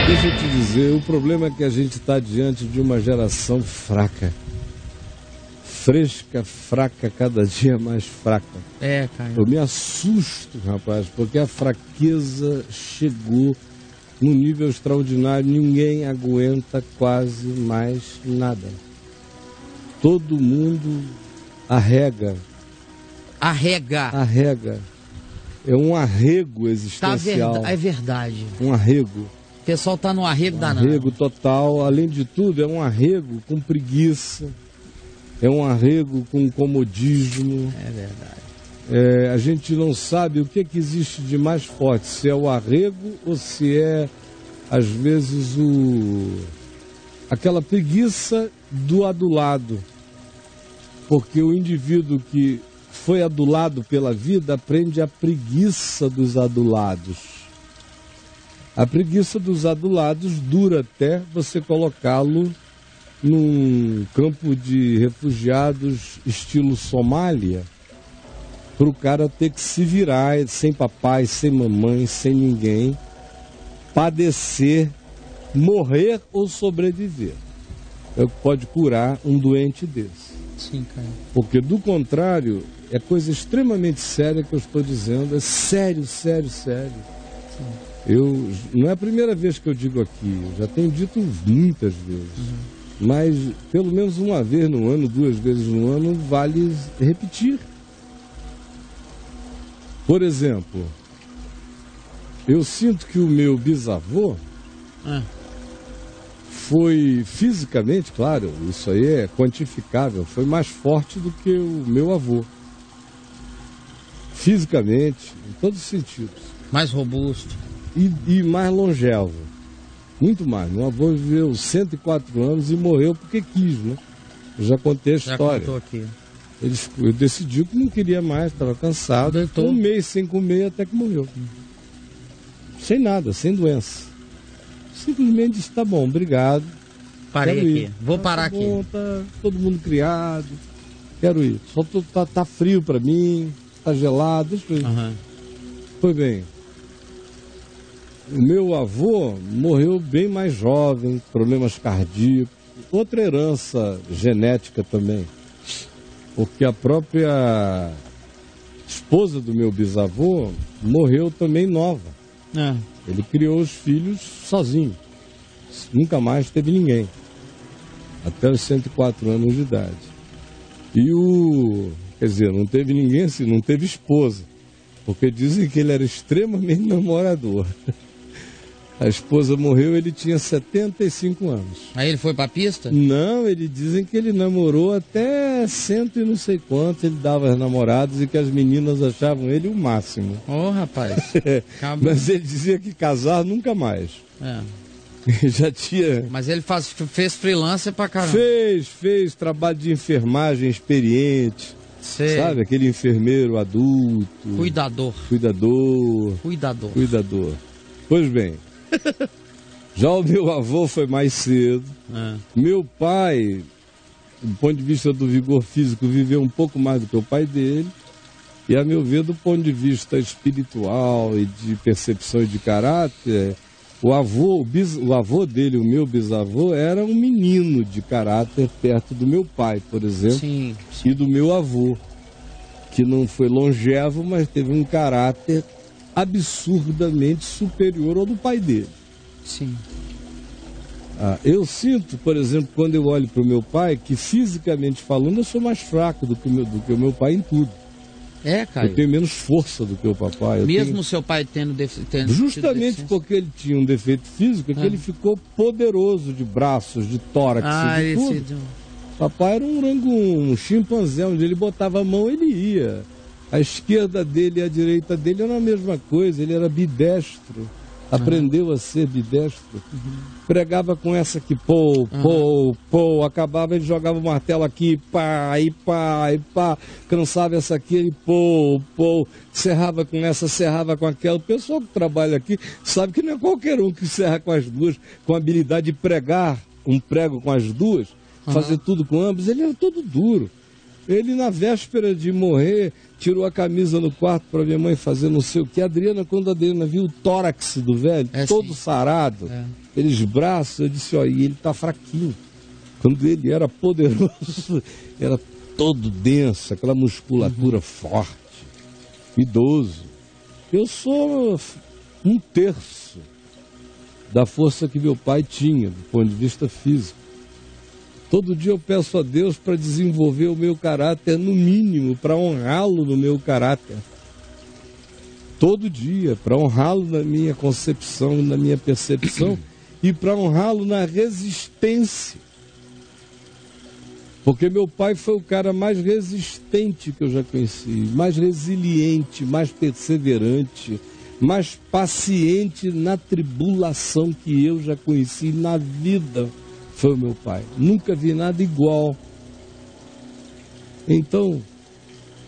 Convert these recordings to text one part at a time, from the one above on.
Deixa eu te dizer, o problema é que a gente está diante de uma geração fraca. Fresca, fraca, cada dia mais fraca. Caio. Eu me assusto, rapaz, porque a fraqueza chegou num nível extraordinário. Ninguém aguenta quase mais nada. Todo mundo arrega. Arrega. É um arrego existencial. É verdade. Um arrego. O pessoal tá no arrego danado. Arrego total. Além de tudo, é um arrego com preguiça. É um arrego com comodismo. É verdade. A gente não sabe o que existe de mais forte. Se é o arrego ou se é, às vezes, aquela preguiça do adulado. Porque o indivíduo que foi adulado pela vida aprende a preguiça dos adulados. A preguiça dos adulados dura até você colocá-lo num campo de refugiados estilo Somália, para o cara ter que se virar sem papai, sem mamãe, sem ninguém, padecer, morrer ou sobreviver. É o que pode curar um doente desse. Sim, cara. Porque do contrário, é coisa extremamente séria que eu estou dizendo, é sério. Não é a primeira vez que eu digo aqui, eu já tenho dito muitas vezes. Mas pelo menos uma vez no ano, 2 vezes no ano, vale repetir. Por exemplo, eu sinto que o meu bisavô foi fisicamente, claro, isso aí é quantificável, foi mais forte do que o meu avô. Fisicamente, em todos os sentidos. Mais robusto. E mais longevo. Muito mais. Meu avô viveu 104 anos e morreu porque quis, né? Eu já contei a história. Já contou aqui. Ele decidiu que não queria mais, estava cansado. Ficou um mês sem comer até que morreu. Sem nada, sem doença. Simplesmente disse, tá bom, obrigado. Parei aqui. Vou parar aqui. Bom, tá todo mundo criado. Quero ir. Só tá frio para mim, tá gelado, deixa eu ir. Foi bem. O meu avô morreu bem mais jovem, problemas cardíacos, outra herança genética também, porque a própria esposa do meu bisavô morreu também nova. Ele criou os filhos sozinho, nunca mais teve ninguém, até os 104 anos de idade. Quer dizer, não teve ninguém assim, não teve esposa, porque dizem que ele era extremamente namorador. A esposa morreu, ele tinha 75 anos. Aí ele foi pra pista? Não, eles dizem que ele namorou até 100 e não sei quanto, ele dava as namoradas e que as meninas achavam ele o máximo. Rapaz. Mas ele dizia que casar nunca mais. Já tinha... Mas ele fez freelancer pra caramba. Fez trabalho de enfermagem experiente. Sei. Sabe, aquele enfermeiro adulto. Cuidador. Pois bem, já o meu avô foi mais cedo. Meu pai, do ponto de vista do vigor físico, viveu um pouco mais do que o pai dele. E, a meu ver, do ponto de vista espiritual e de percepção e de caráter, o avô dele, o meu bisavô, era um menino de caráter perto do meu pai, por exemplo. Sim. E do meu avô, que não foi longevo, mas teve um caráter absurdamente superior ao do pai dele. Sim. Eu sinto, por exemplo, quando eu olho para o meu pai, que fisicamente falando eu sou mais fraco do que o meu pai em tudo. Caio. Eu tenho menos força do que o papai. Mesmo seu pai tendo justamente porque ele tinha um defeito físico, que ele ficou poderoso de braços, de tórax, de tudo. Papai era um chimpanzé, onde ele botava a mão, ele ia. A esquerda dele e a direita dele eram a mesma coisa, ele era bidestro. Aprendeu a ser bidestro. Pregava com essa aqui, pô, acabava, ele jogava o martelo aqui, pá, cansava essa aqui, ele pô, serrava com essa, serrava com aquela. O pessoal que trabalha aqui sabe que não é qualquer um que serra com as duas, com a habilidade de pregar um prego com as duas, fazer tudo com ambos, ele era todo duro. Ele, na véspera de morrer, tirou a camisa no quarto para minha mãe fazer não sei o que. Quando a Adriana viu o tórax do velho, todo sarado, aqueles braços, eu disse, e ele tá fraquinho. Quando ele era poderoso, era todo denso, aquela musculatura forte, idoso. Eu sou 1/3 da força que meu pai tinha, do ponto de vista físico. Todo dia eu peço a Deus para desenvolver o meu caráter, no mínimo, para honrá-lo no meu caráter. Todo dia, para honrá-lo na minha concepção, na minha percepção, e para honrá-lo na resistência. Porque meu pai foi o cara mais resistente que eu já conheci, mais resiliente, mais perseverante, mais paciente na tribulação que eu já conheci na vida, foi o meu pai. Nunca vi nada igual. Então,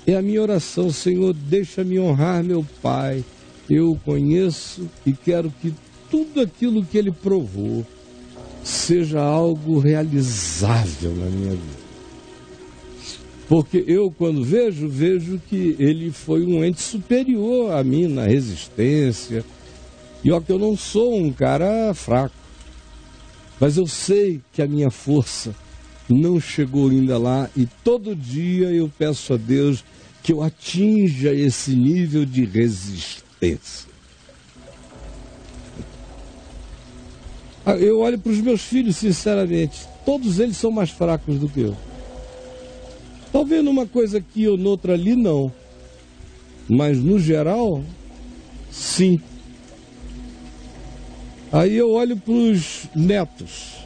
é a minha oração, Senhor, deixa-me honrar meu pai. Eu o conheço e quero que tudo aquilo que ele provou seja algo realizável na minha vida. Porque eu, quando vejo que ele foi um ente superior a mim na resistência. E ó, que eu não sou um cara fraco. Mas eu sei que a minha força não chegou ainda lá. E todo dia eu peço a Deus que eu atinja esse nível de resistência. Eu olho para os meus filhos, sinceramente. Todos eles são mais fracos do que eu. Talvez numa coisa aqui ou noutra ali, não. Mas, no geral, sim. Aí eu olho para os netos.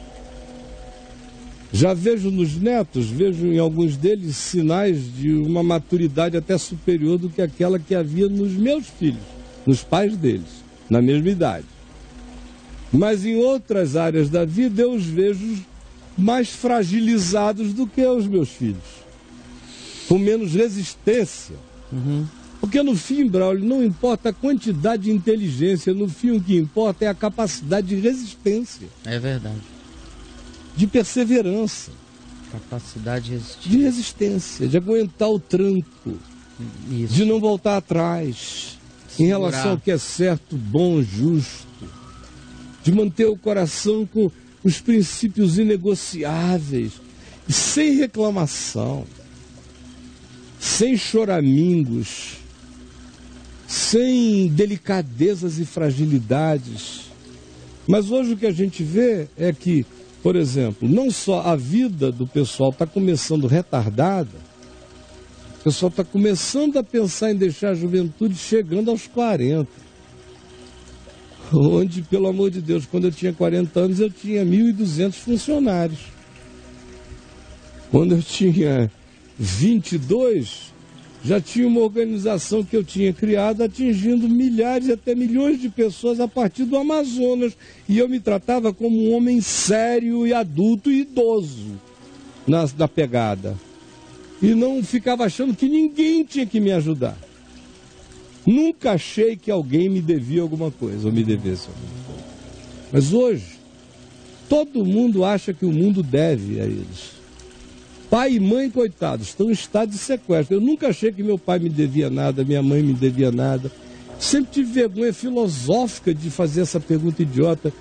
Já vejo nos netos, vejo em alguns deles sinais de uma maturidade até superior do que aquela que havia nos meus filhos, nos pais deles, na mesma idade. Mas em outras áreas da vida eu os vejo mais fragilizados do que os meus filhos. Com menos resistência. Porque no fim, Braulio, não importa a quantidade de inteligência, no fim o que importa é a capacidade de resistência. É verdade. De perseverança. Capacidade de resistir. De resistência, de aguentar o tranco. Isso. De não voltar atrás. Em relação ao que é certo, bom, justo. De manter o coração com os princípios inegociáveis. E sem reclamação. Sem choramingos, sem delicadezas e fragilidades. Mas hoje o que a gente vê é que, por exemplo, não só a vida do pessoal está começando retardada, o pessoal está começando a pensar em deixar a juventude chegando aos 40. Onde, pelo amor de Deus, quando eu tinha 40 anos, eu tinha 1.200 funcionários. Quando eu tinha 22, já tinha uma organização que eu tinha criado atingindo milhares, até milhões de pessoas a partir do Amazonas. E eu me tratava como um homem sério e adulto e idoso na pegada. E não ficava achando que ninguém tinha que me ajudar. Nunca achei que alguém me devia alguma coisa, ou me devesse alguma coisa. Mas hoje, todo mundo acha que o mundo deve a eles. Pai e mãe, coitados, estão em estado de sequestro. Eu nunca achei que meu pai me devia nada, minha mãe me devia nada. Sempre tive vergonha filosófica de fazer essa pergunta idiota.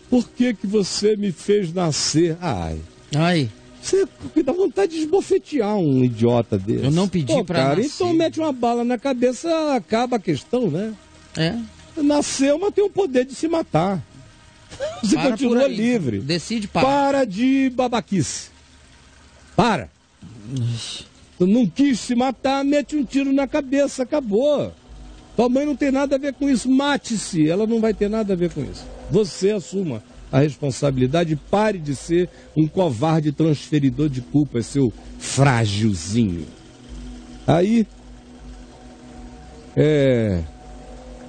Por que você me fez nascer? Você dá vontade de esbofetear um idiota desse. Eu não pedi pra nascer. Então mete uma bala na cabeça, acaba a questão, né? Nasceu, mas tem o poder de se matar. Você continua livre. Decide Para de babaquice. Para. Tu não quis se matar, mete um tiro na cabeça, acabou. Tua mãe não tem nada a ver com isso, mate-se. Ela não vai ter nada a ver com isso. Você assuma a responsabilidade e pare de ser um covarde transferidor de culpa, seu frágilzinho. Aí,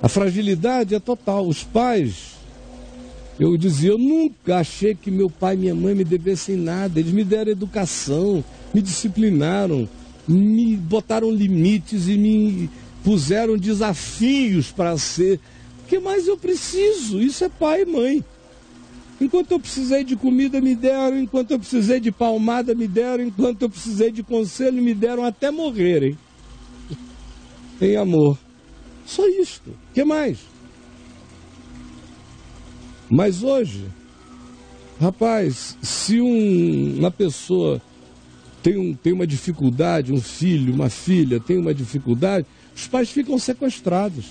a fragilidade é total. Os pais... Eu dizia, eu nunca achei que meu pai e minha mãe me devessem nada. Eles me deram educação, me disciplinaram, me botaram limites e me puseram desafios para ser. O que mais eu preciso? Isso é pai e mãe. Enquanto eu precisei de comida, me deram. Enquanto eu precisei de palmada, me deram. Enquanto eu precisei de conselho, me deram até morrerem. Em amor. Só isto. O que mais? Mas hoje, rapaz, se uma pessoa tem uma dificuldade, um filho, uma filha tem uma dificuldade, os pais ficam sequestrados.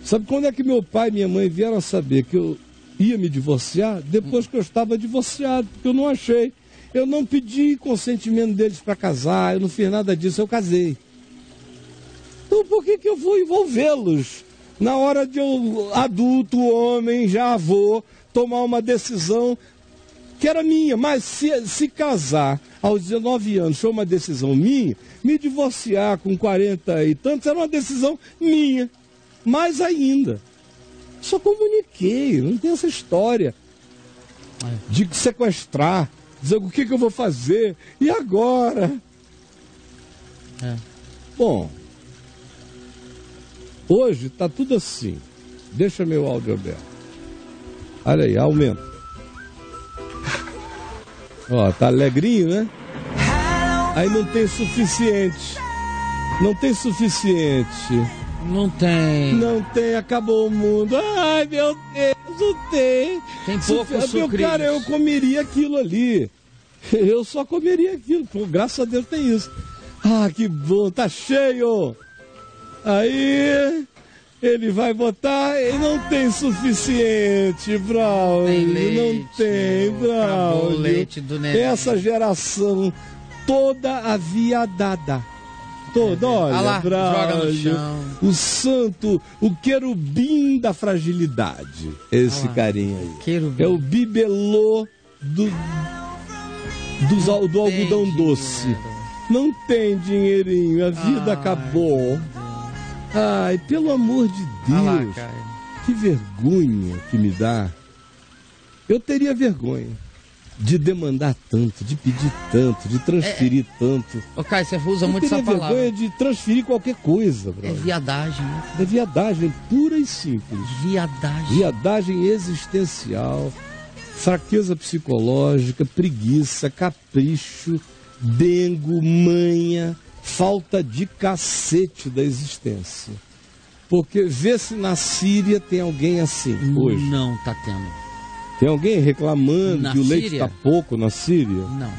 Sabe quando é que meu pai e minha mãe vieram a saber que eu ia me divorciar? Depois que eu estava divorciado, porque eu não achei. Eu não pedi consentimento deles para casar, eu não fiz nada disso, eu casei. Então por que eu vou envolvê-los? Na hora de eu, adulto, homem, já vou tomar uma decisão que era minha, mas se casar aos 19 anos foi uma decisão minha, me divorciar com 40 e tantos era uma decisão minha. Mais ainda, só comuniquei, não tem essa história de sequestrar, dizer o que eu vou fazer, e agora? Bom, hoje está tudo assim. Deixa meu áudio aberto. Olha aí, aumenta. Ó, tá alegrinho, né? Aí não tem suficiente. Não tem suficiente. Não tem. Não tem, acabou o mundo. Ai, meu Deus, não tem. Tem pouco sucrilhos. Meu cara, eu comeria aquilo ali. Eu só comeria aquilo. Pô, graças a Deus tem isso. Ah, que bom, tá cheio. Aí ele vai botar e não tem suficiente, Braulio. Não tem, Braulio. Leite do neném. Essa geração toda aviadada. Toda, olha, lá, Braulio, joga no chão. o santo, o querubim da fragilidade. Esse carinha aí. Querubim. É o bibelô do algodão doce. Não tem dinheirinho, a vida acabou. Ai, pelo amor de Deus, que vergonha que me dá. Eu teria vergonha de demandar tanto, de pedir tanto, de transferir tanto. Ô, Caio, você usa muito essa palavra. Eu teria vergonha de transferir qualquer coisa. É viadagem, né? É viadagem pura e simples. Viadagem. Viadagem existencial, fraqueza psicológica, preguiça, capricho, dengo, manha, falta de cacete da existência. Porque vê se na Síria tem alguém assim hoje. Não tá tendo. Tem alguém reclamando na que o leite Síria? está pouco na Síria? Não.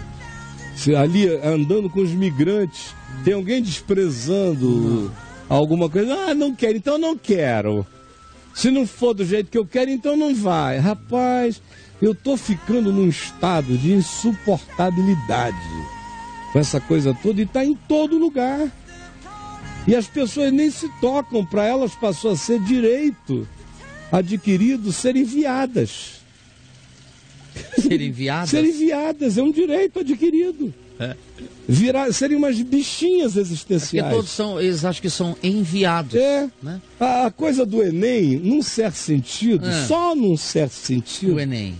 Se ali andando com os migrantes, tem alguém desprezando alguma coisa? Ah, não quero, então não quero. Se não for do jeito que eu quero, então não vai. Rapaz, eu tô ficando num estado de insuportabilidade com essa coisa toda e está em todo lugar. E as pessoas nem se tocam, para elas passou a ser direito adquirido ser enviadas. Ser enviadas? Ser enviadas, é um direito adquirido. Serem umas bichinhas existenciais. Porque todos eles acham que são enviados. Né? A coisa do Enem, num certo sentido, só num certo sentido. O Enem.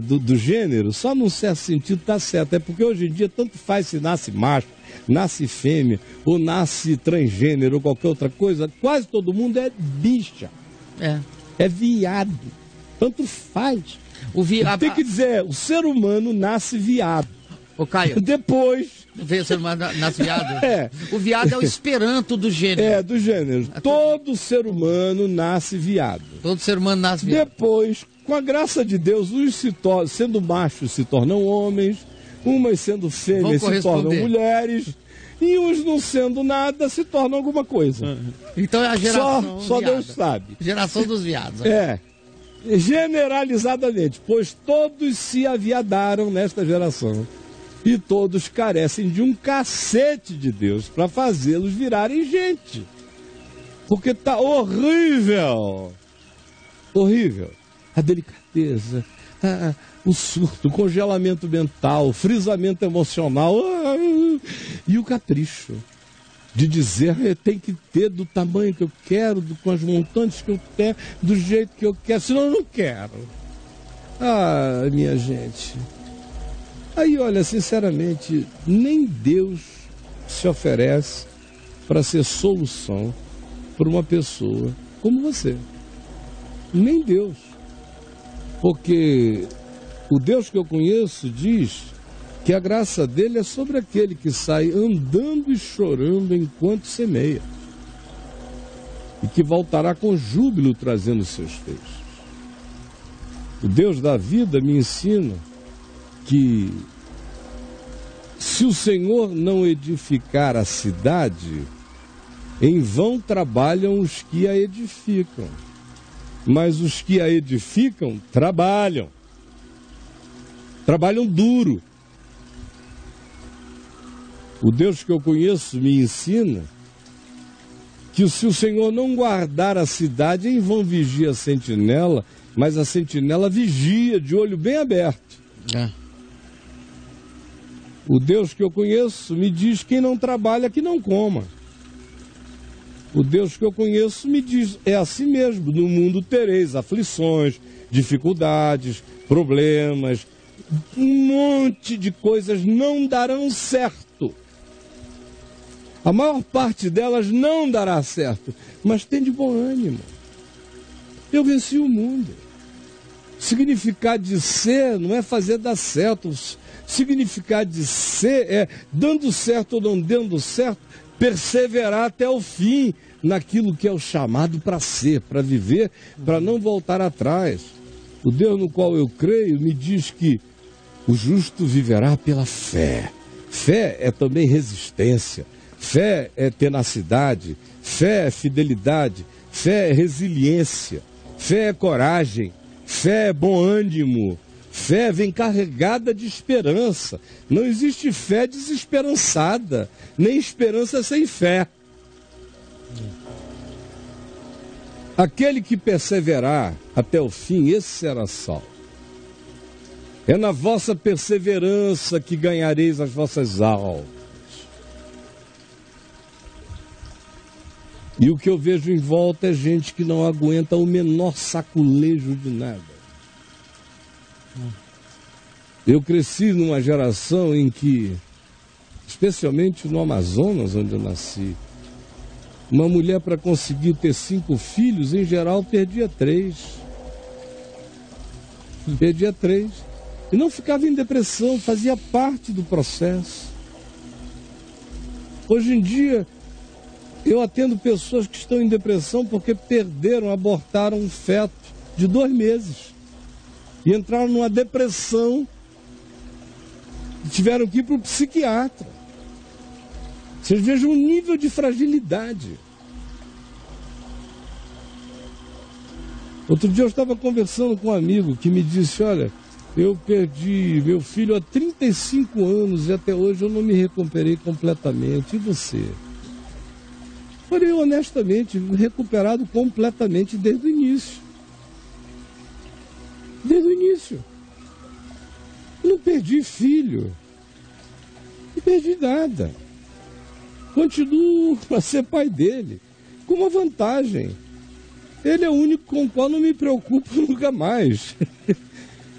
Do gênero, só num certo sentido está certo. É porque hoje em dia tanto faz se nasce macho, nasce fêmea, ou nasce transgênero, ou qualquer outra coisa, quase todo mundo é bicha. É viado. Tanto faz. Tem que dizer, o ser humano nasce viado. Ô, Caio. Depois. O ser humano nasce viado? O viado é o esperanto do gênero. Do gênero. Todo ser humano nasce viado. Todo ser humano nasce viado. Depois, com a graça de Deus, uns sendo machos se tornam homens, umas sendo fêmeas se tornam mulheres, e uns não sendo nada se tornam alguma coisa. Então é a geração Só Deus sabe. Geração dos viados. Generalizadamente, pois todos se aviadaram nesta geração. E todos carecem de um cacete de Deus para fazê-los virarem gente. Porque tá horrível. Horrível. A delicadeza, o surto, o congelamento mental, o frisamento emocional e o capricho de dizer tem que ter do tamanho que eu quero, com as montantes que eu quero, do jeito que eu quero, senão eu não quero. Ah, minha gente. Aí, olha, sinceramente, nem Deus se oferece para ser solução para uma pessoa como você. Nem Deus. Porque O Deus que eu conheço diz que a graça dele é sobre aquele que sai andando e chorando enquanto semeia, e que voltará com júbilo trazendo seus feixes. O Deus da vida me ensina que se o Senhor não edificar a cidade, em vão trabalham os que a edificam. Mas os que a edificam, trabalham duro. O Deus que eu conheço me ensina que se o Senhor não guardar a cidade, em vão vigia a sentinela, mas a sentinela vigia de olho bem aberto. O Deus que eu conheço me diz: quem não trabalha, que não coma. O Deus que eu conheço me diz: é assim mesmo, no mundo tereis aflições, dificuldades, problemas, um monte de coisas não darão certo. A maior parte delas não dará certo, mas tem de bom ânimo. Eu venci o mundo. Significado de ser não é fazer dar certo. Significado de ser é, dando certo ou não dando certo, perseverar até o fim naquilo que é o chamado para ser, para viver, para não voltar atrás. O Deus no qual eu creio me diz que o justo viverá pela fé. Fé é também resistência. Fé é tenacidade, fé é fidelidade, fé é resiliência, fé é coragem, fé é bom ânimo, fé vem carregada de esperança. Não existe fé desesperançada, nem esperança sem fé. Aquele que perseverar até o fim, esse será salvo. É na vossa perseverança que ganhareis as vossas almas. E o que eu vejo em volta é gente que não aguenta o menor saculejo de nada. Eu cresci numa geração em que, especialmente no Amazonas, onde eu nasci, uma mulher para conseguir ter 5 filhos, em geral, perdia 3. Perdia 3. E não ficava em depressão, fazia parte do processo. Hoje em dia, eu atendo pessoas que estão em depressão porque perderam, abortaram um feto de 2 meses. E entraram numa depressão. E tiveram que ir para o psiquiatra. Vocês vejam o nível de fragilidade. Outro dia eu estava conversando com um amigo que me disse: olha, eu perdi meu filho há 35 anos e até hoje eu não me recuperei completamente. E você? Falei, honestamente, recuperado completamente desde o início. Desde o início. Eu não perdi filho. Não perdi nada. Continuo a ser pai dele. Com uma vantagem. Ele é o único com o qual não me preocupo nunca mais.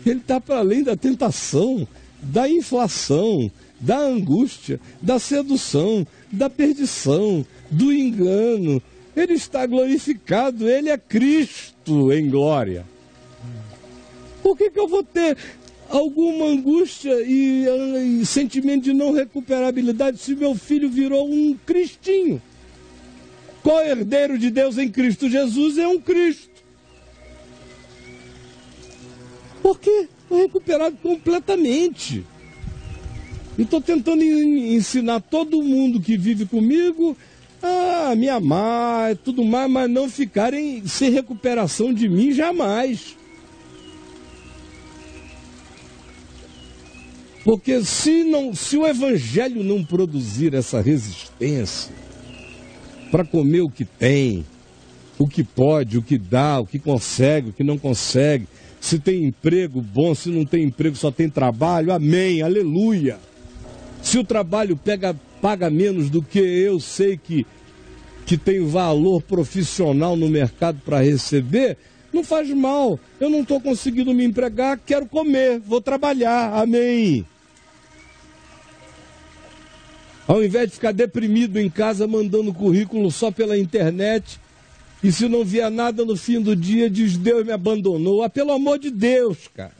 Ele está para além da tentação, da inflação, da angústia, da sedução, da perdição, do engano. Ele está glorificado, ele é Cristo em glória. Por que eu vou ter alguma angústia e sentimento de não recuperabilidade se meu filho virou um cristinho? Co-herdeiro de Deus em Cristo Jesus é um Cristo. Por quê? Estou recuperado completamente. E estou tentando ensinar todo mundo que vive comigo a me amar e tudo mais, mas não ficarem sem recuperação de mim jamais. Porque se o Evangelho não produzir essa resistência para comer o que tem, o que pode, o que dá, o que consegue, o que não consegue, se tem emprego bom, se não tem emprego, só tem trabalho, amém, aleluia. Se o trabalho paga menos do que eu sei que tem valor profissional no mercado para receber, não faz mal. Eu não estou conseguindo me empregar, quero comer, vou trabalhar, amém. Ao invés de ficar deprimido em casa, mandando currículo só pela internet, e se não vier nada no fim do dia, diz: Deus me abandonou. Ah, pelo amor de Deus, cara.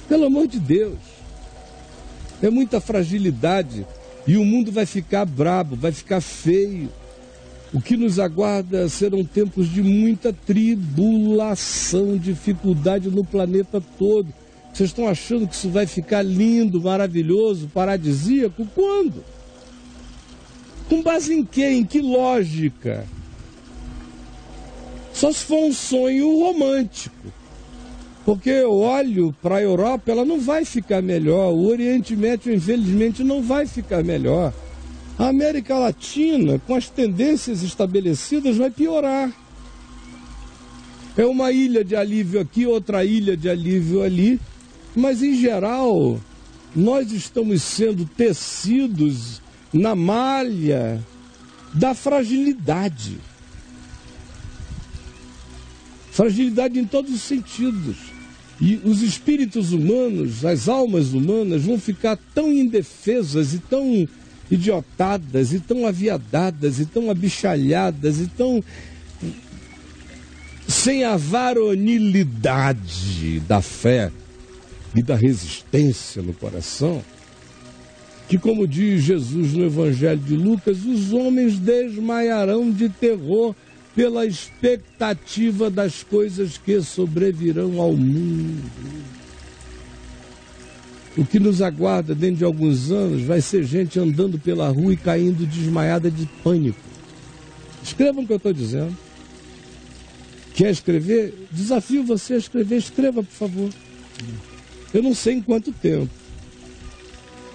Pelo amor de Deus. É muita fragilidade e o mundo vai ficar brabo, vai ficar feio. O que nos aguarda serão tempos de muita tribulação, dificuldade no planeta todo. Vocês estão achando que isso vai ficar lindo, maravilhoso, paradisíaco? Quando? Com base em quê? Em que lógica? Só se for um sonho romântico. Porque eu olho para a Europa, ela não vai ficar melhor. O Oriente Médio, infelizmente, não vai ficar melhor. A América Latina, com as tendências estabelecidas, vai piorar. É uma ilha de alívio aqui, outra ilha de alívio ali. Mas, em geral, nós estamos sendo tecidos na malha da fragilidade. Fragilidade em todos os sentidos. E os espíritos humanos, as almas humanas vão ficar tão indefesas e tão idiotadas, e tão aviadadas, e tão abichalhadas, e tão sem a varonilidade da fé e da resistência no coração, que, como diz Jesus no Evangelho de Lucas, os homens desmaiarão de terror pela expectativa das coisas que sobrevirão ao mundo. O que nos aguarda dentro de alguns anos vai ser gente andando pela rua e caindo desmaiada de pânico. Escrevam o que eu estou dizendo. Quer escrever? Desafio você a escrever. Escreva, por favor. Eu não sei em quanto tempo,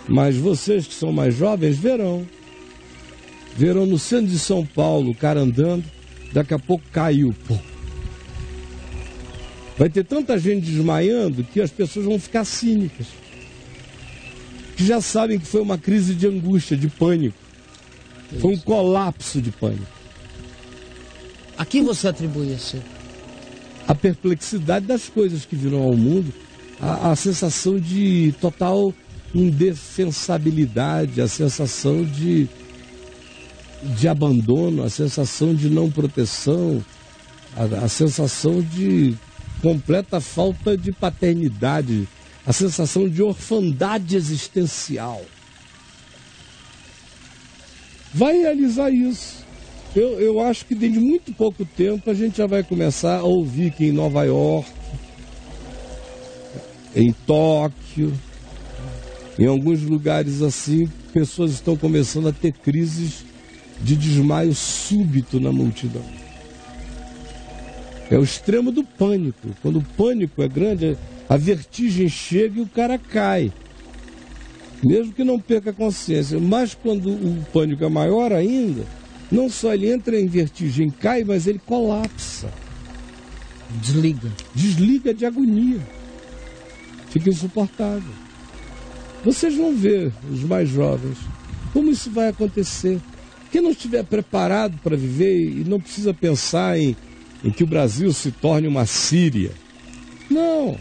mas vocês que são mais jovens verão. Verão no centro de São Paulo o cara andando, daqui a pouco caiu. Pô. Vai ter tanta gente desmaiando que as pessoas vão ficar cínicas, que já sabem que foi uma crise de angústia, de pânico. Foi um colapso de pânico. A que você atribui isso? A perplexidade das coisas que virão ao mundo, a sensação de total indefensabilidade, a sensação de abandono, a sensação de não proteção, a sensação de completa falta de paternidade, a sensação de orfandade existencial. Vai realizar isso. Eu acho que dentro de muito pouco tempo a gente já vai começar a ouvir que em Nova York, em Tóquio, em alguns lugares assim, pessoas estão começando a ter crises de desmaio súbito na multidão. É o extremo do pânico. Quando o pânico é grande, a vertigem chega e o cara cai. Mesmo que não perca a consciência. Mas quando o pânico é maior ainda, não só ele entra em vertigem, cai, mas ele colapsa. Desliga. Desliga de agonia. Fica insuportável. Vocês vão ver, os mais jovens, como isso vai acontecer. Quem não estiver preparado para viver e não precisa pensar em que o Brasil se torne uma Síria. Não.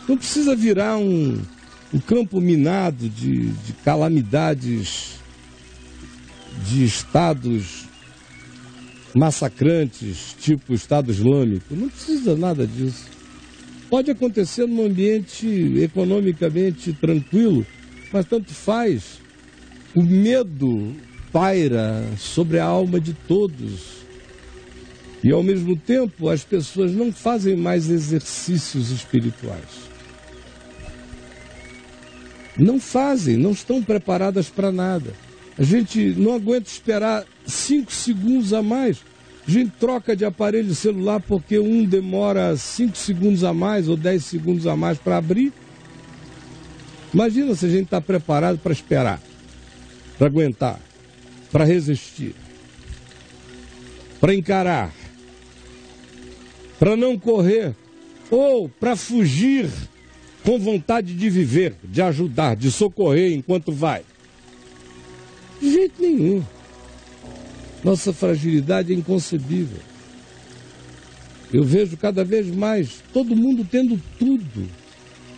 Não precisa virar um campo minado de calamidades, de estados massacrantes, tipo Estado Islâmico. Não precisa nada disso. Pode acontecer num ambiente economicamente tranquilo, mas tanto faz. O medo paira sobre a alma de todos. E, ao mesmo tempo, as pessoas não fazem mais exercícios espirituais. Não fazem, não estão preparadas para nada. A gente não aguenta esperar 5 segundos a mais. A gente troca de aparelho celular porque um demora 5 segundos a mais ou 10 segundos a mais para abrir. Imagina se a gente está preparado para esperar, para aguentar, para resistir, para encarar, para não correr ou para fugir com vontade de viver, de ajudar, de socorrer enquanto vai. De jeito nenhum. Nossa fragilidade é inconcebível. Eu vejo cada vez mais todo mundo tendo tudo.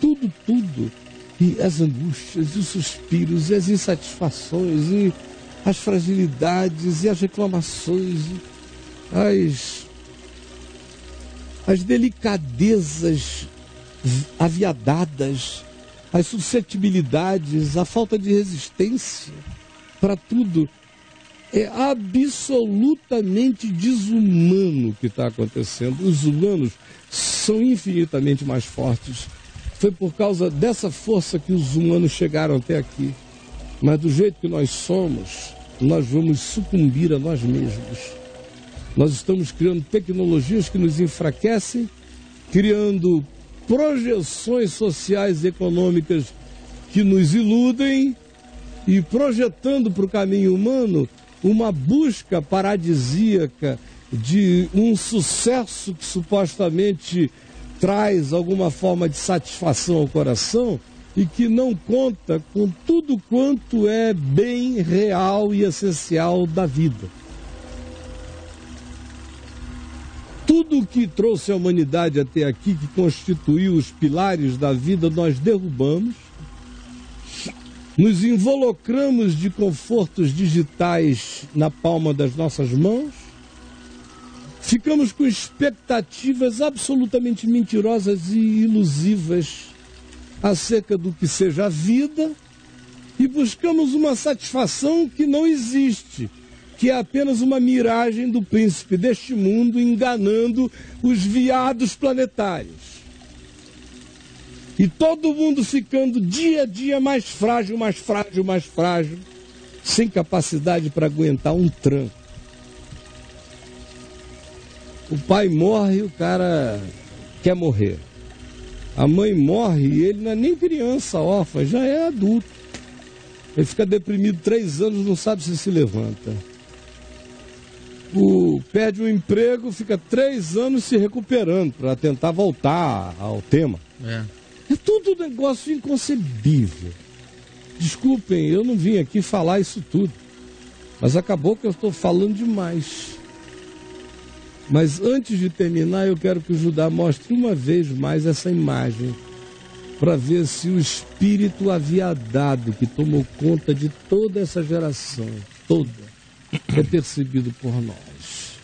Tudo. E as angústias, e os suspiros, e as insatisfações, e as fragilidades, e as reclamações, as delicadezas aviadadas, as suscetibilidades, a falta de resistência para tudo. É absolutamente desumano o que está acontecendo. Os humanos são infinitamente mais fortes. Foi por causa dessa força que os humanos chegaram até aqui. Mas do jeito que nós somos, nós vamos sucumbir a nós mesmos. Nós estamos criando tecnologias que nos enfraquecem, criando projeções sociais e econômicas que nos iludem e projetando para o caminho humano uma busca paradisíaca de um sucesso que supostamente traz alguma forma de satisfação ao coração e que não conta com tudo quanto é bem real e essencial da vida. Tudo que trouxe a humanidade até aqui, que constituiu os pilares da vida, nós derrubamos, nos involucramos de confortos digitais na palma das nossas mãos, ficamos com expectativas absolutamente mentirosas e ilusivas acerca do que seja a vida e buscamos uma satisfação que não existe, que é apenas uma miragem do príncipe deste mundo enganando os viados planetários. E todo mundo ficando dia a dia mais frágil, mais frágil, mais frágil, sem capacidade para aguentar um tranco. O pai morre, o cara quer morrer. A mãe morre e ele não é nem criança, órfã, já é adulto. Ele fica deprimido 3 anos, não sabe se levanta. Perde o emprego, fica 3 anos se recuperando para tentar voltar ao tema. É tudo um negócio inconcebível. Desculpem, eu não vim aqui falar isso tudo. Mas acabou que eu estou falando demais. Mas antes de terminar, eu quero que o Judá mostre uma vez mais essa imagem, para ver se o espírito aviadado que tomou conta de toda essa geração, toda, é percebido por nós.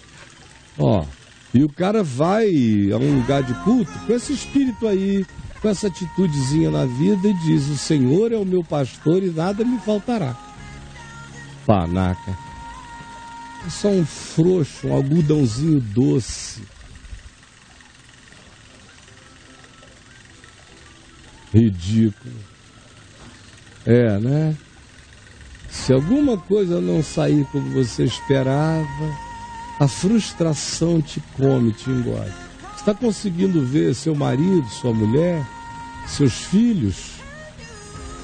Ó, e o cara vai a um lugar de culto com esse espírito aí, com essa atitudezinha na vida e diz: o Senhor é o meu pastor e nada me faltará. Panaca. É só um frouxo, um algodãozinho doce. Ridículo. É, né? Se alguma coisa não sair como você esperava, a frustração te come, te engole. Você está conseguindo ver seu marido, sua mulher, seus filhos?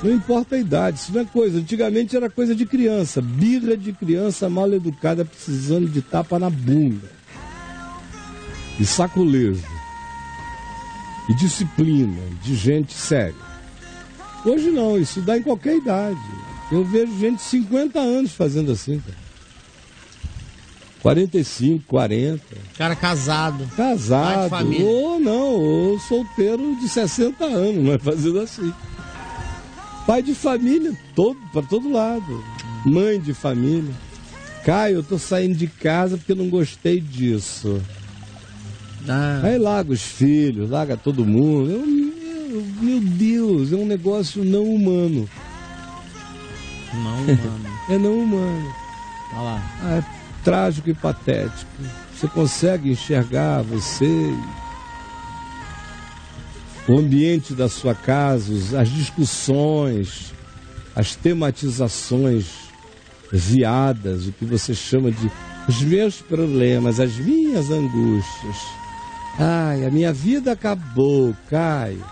Não importa a idade, isso não é coisa. Antigamente era coisa de criança, birra de criança mal educada precisando de tapa na bunda. E saculejo. E disciplina de gente séria. Hoje não, isso dá em qualquer idade. Eu vejo gente de 50 anos fazendo assim, cara. 45, 40. Cara casado. Casado. Pai de família. Ou não, ou solteiro de 60 anos, mas fazendo assim. Pai de família, para todo lado. Mãe de família. Caio, eu tô saindo de casa porque não gostei disso. Aí larga os filhos, larga todo mundo. Meu Deus, é um negócio não humano. Não humano. É não humano. Olha lá. É trágico e patético. Você consegue enxergar você, o ambiente da sua casa, as discussões, as tematizações viadas, o que você chama de os meus problemas, as minhas angústias. Ai, a minha vida acabou, Caio.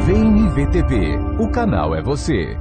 Vem IVTV, o canal é você.